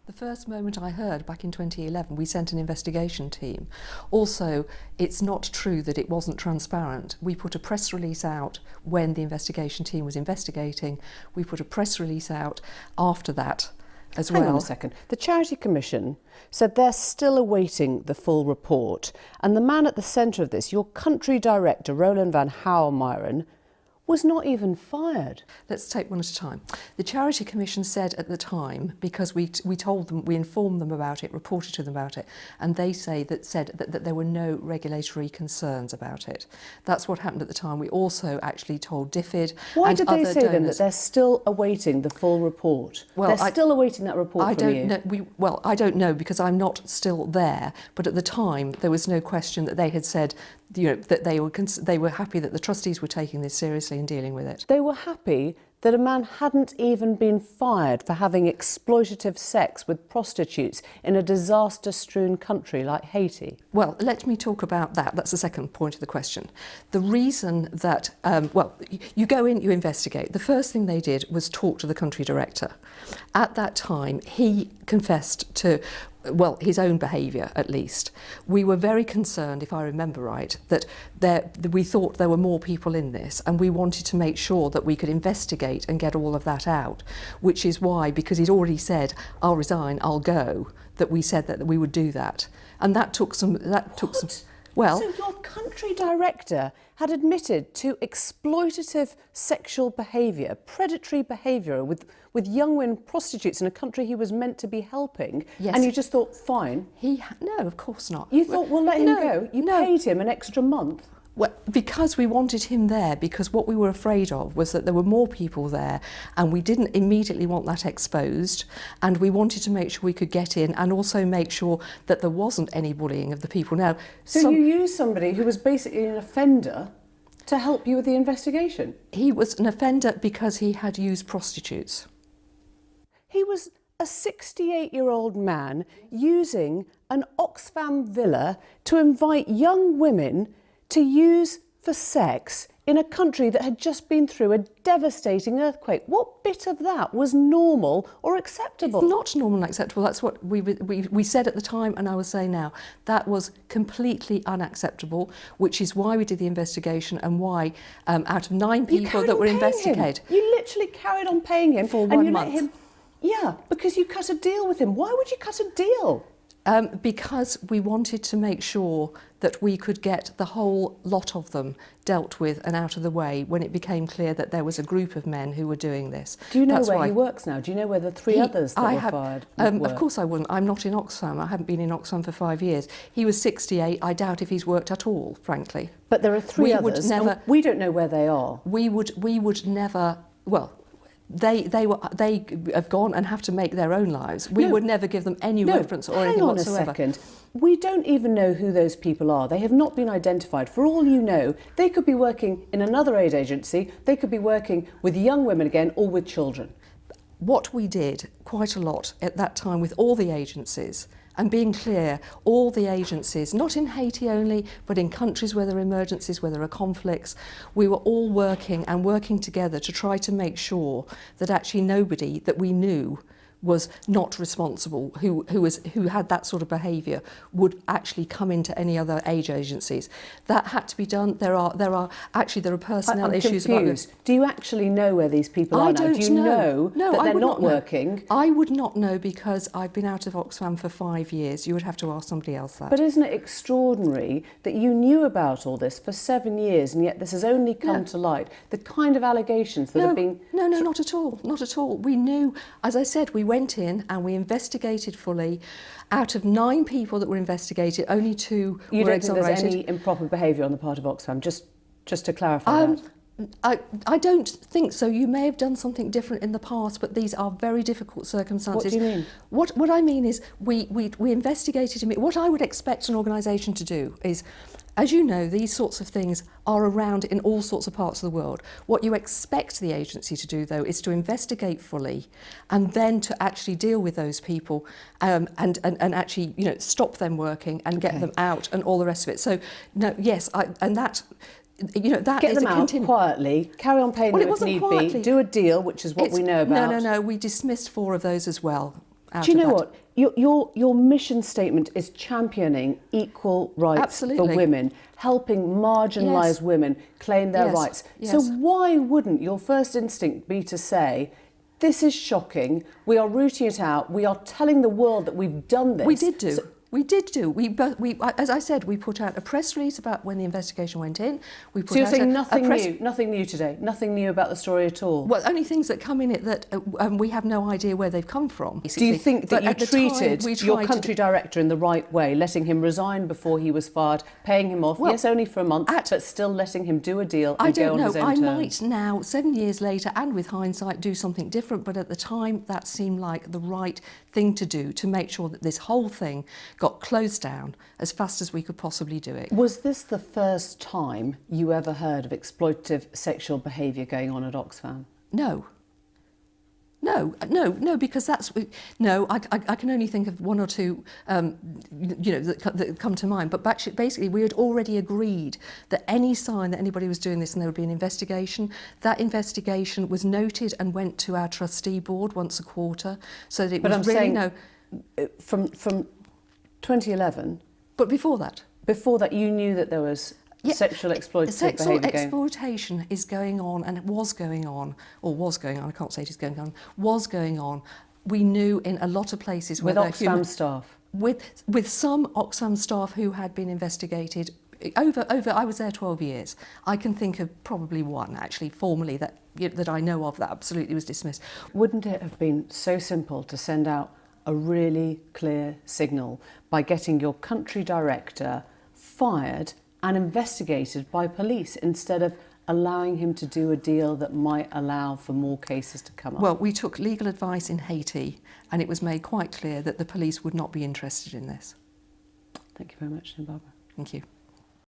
The first moment I heard back in 2011, we sent an investigation team. Also, it's not true that it wasn't transparent. We put a press release out when the investigation team was investigating. We put a press release out after that as well. Hang on a second. The Charity Commission said they're still awaiting the full report. And the man at the centre of this, your country director, Roland van Houwelmeiren, was not even fired. Let's take one at a time. The Charity Commission said at the time, because we told them, we informed them about it, reported to them about it, and they said that there were no regulatory concerns about it. That's what happened at the time. We also actually told DFID Why and did other they say donors, then that they're still awaiting the full report? Well, they're still awaiting that report from you? Well, I don't know because I'm not still there, but at the time there was no question that they had said, you know, that they were happy that the trustees were taking this seriously and dealing with it. They were happy that a man hadn't even been fired for having exploitative sex with prostitutes in a disaster-strewn country like Haiti. Well, let me talk about that. That's the second point of the question. The reason that, you go in, you investigate. The first thing they did was talk to the country director. At that time, he confessed to, well, his own behaviour at least. We were very concerned, if I remember right, that we thought there were more people in this, and we wanted to make sure that we could investigate and get all of that out, which is why, because he'd already said, I'll resign, I'll go, that we said that we would do that. And that took some... Well, so your country director had admitted to exploitative sexual behaviour, predatory behaviour with young women prostitutes in a country he was meant to be helping, yes. And you just thought, fine. No, of course not. You thought, well, let him go. You paid him an extra month. Well, because we wanted him there, because what we were afraid of was that there were more people there, and we didn't immediately want that exposed, and we wanted to make sure we could get in and also make sure that there wasn't any bullying of the people. Now, so you used somebody who was basically an offender to help you with the investigation? He was an offender because he had used prostitutes. He was a 68-year-old man using an Oxfam villa to invite young women to use for sex in a country that had just been through a devastating earthquake. What bit of that was normal or acceptable? It's not normal and acceptable. That's what we said at the time, and I will say now. That was completely unacceptable, which is why we did the investigation and why, out of 9 people that were investigated... You literally carried on paying him for 1 month. Yeah, because you cut a deal with him. Why would you cut a deal? Because we wanted to make sure that we could get the whole lot of them dealt with and out of the way when it became clear that there was a group of men who were doing this. Do you know where he works now? Do you know where the 3 others that were fired work? Of course I wouldn't. I'm not in Oxfam. I haven't been in Oxfam for 5 years. He was 68. I doubt if he's worked at all, frankly. But there are 3 others, and we don't know where they are. We would never... Well, they have gone and have to make their own lives. We would never give them any reference or anything whatsoever. Hang on a second. We don't even know who those people are. They have not been identified. For all you know, they could be working in another aid agency. They could be working with young women again or with children. What we did quite a lot at that time with all the agencies, and being clear, all the agencies, not in Haiti only, but in countries where there are emergencies, where there are conflicts, we were all working together to try to make sure that actually nobody that we knew was not responsible, who had that sort of behaviour, would actually come into any other aid agencies. That had to be done. There are personnel issues. I'm confused. Do you actually know where these people are now? Do you know that they're not working? I would not know because I've been out of Oxfam for 5 years. You would have to ask somebody else that. But isn't it extraordinary that you knew about all this for 7 years and yet this has only come to light? The kind of allegations that have been... No, not at all. Not at all. We knew, as I said, we went in and we investigated fully. Out of 9 people that were investigated, only 2 were exonerated. You don't think there's any improper behaviour on the part of Oxfam? Just to clarify that. I don't think so. You may have done something different in the past, but these are very difficult circumstances. What do you mean? What I mean is we investigated him. What I would expect an organisation to do is, as you know, these sorts of things are around in all sorts of parts of the world. What you expect the agency to do, though, is to investigate fully and then to actually deal with those people and actually, you know, stop them working and get them out and all the rest of it. So, no, yes, that... You know, that get is them out quietly, carry on paying them if need be, do a deal, which is what we know about. No, we dismissed 4 of those as well. out Do you of know that. what? Your mission statement is championing equal rights Absolutely. for women, helping marginalised Yes. women claim their Yes. rights. Yes. So why wouldn't your first instinct be to say, this is shocking, we are rooting it out, we are telling the world that we've done this? We did do. We did do. As I said, we put out a press release about when the investigation went in. We put So you're out saying a nothing new today, nothing new about the story at all? Well, only things that come in it that we have no idea where they've come from. Do you think that But you at the time, treated we your tried country director in the right way, letting him resign before he was fired, paying him off, Well, yes, only for a month, but still letting him do a deal I and go don't on know. his own I terms? might now, 7 years later, and with hindsight, do something different. But at the time, that seemed like the right thing to do to make sure that this whole thing got closed down as fast as we could possibly do it. Was this the first time you ever heard of exploitative sexual behaviour going on at Oxfam? No. No, because I can only think of one or two, that come to mind. But basically, we had already agreed that any sign that anybody was doing this and there would be an investigation, that investigation was noted and went to our trustee board once a quarter, so that it was really from 2011. But before that. Before that, you knew that there was sexual exploitative behaviour going on. Exploitation is going on, and it was going on, I can't say it is going on, was going on. We knew in a lot of places with Oxfam staff? With some Oxfam staff who had been investigated over I was there 12 years. I can think of probably one, actually, formally, that I know of that absolutely was dismissed. Wouldn't it have been so simple to send out a really clear signal by getting your country director fired and investigated by police instead of allowing him to do a deal that might allow for more cases to come up? Well, we took legal advice in Haiti, and it was made quite clear that the police would not be interested in this. Thank you very much, Barbara. Thank you.